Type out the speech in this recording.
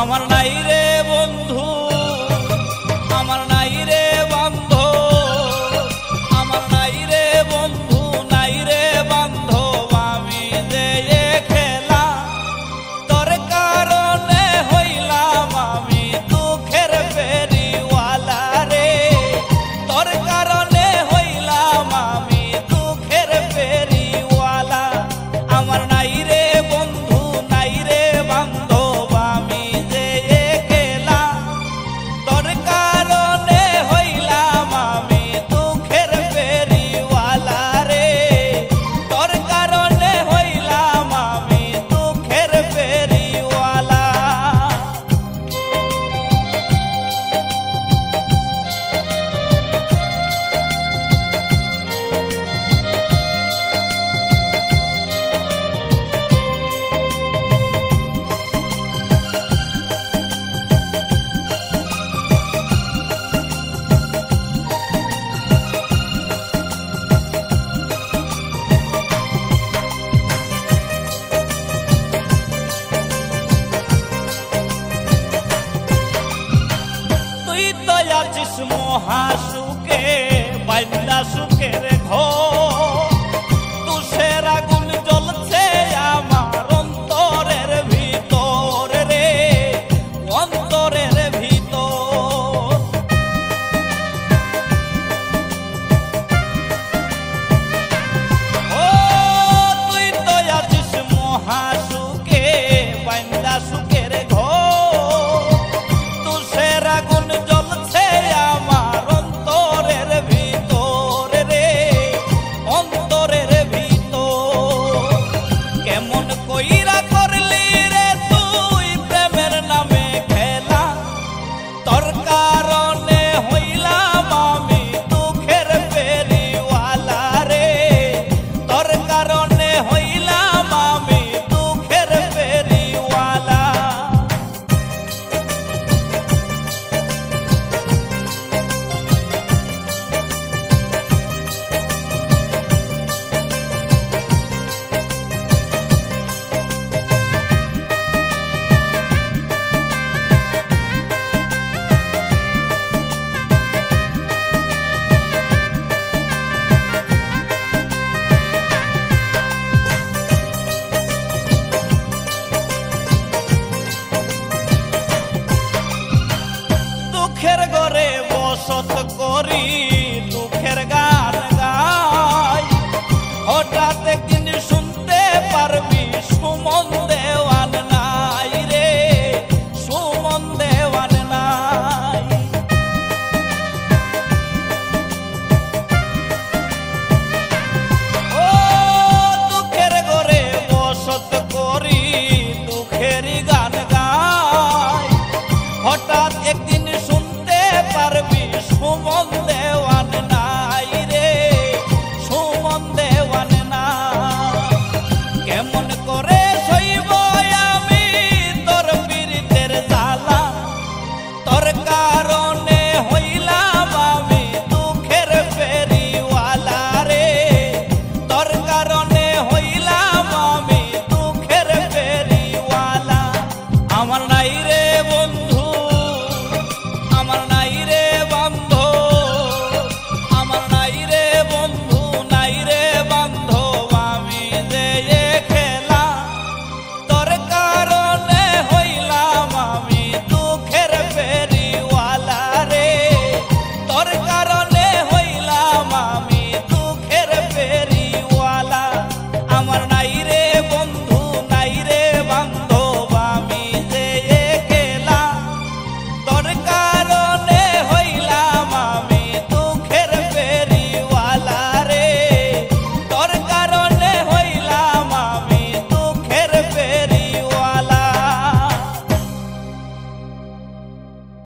আমার নাই রে বন্ধু, আমার নাই রে বান্ধব, আমার নাই রে বন্ধু, নাই রে বান্ধব। আমি যে খেলা তোর কারণে হইলাম আমি দুঃখের ফেরিওয়ালা রে, তোর কারণে হইলাম আমি দুঃখের ফেরিওয়ালা। আমার নাই রে বন্ধু, নাই রে বান্ধব, আমি যে খেলা তোর কারণে হইলাম আমি দুঃখের ফেরিওয়ালা রে, তোর কারণে হইলাম আমি দুঃখের ফেরিওয়ালা। তুই তো আছিস মহাসুখে বাইন্দা সুখের ঘর, তুষের আগুন জ্বলছে আমার অন্তরের ভিতর রে, অন্তরের ভিতর। ও তুই তো আছিস মহাসুখে বাইন্দা সুখের ঘর, তুষের আগুন জ্বলছে আমার অন্তরের ভিতর রে, অন্তরের ভিতর। কেমন কইরা করলি রে তুই প্রেমের নামে খেলা, তোর কারণে হইলাম আমি দুঃখের ফেরিওয়ালা রে, তোর কারণে হইলাম আমি দুঃখের ফেরিওয়ালা। দুঃখের ঘরে বসত করি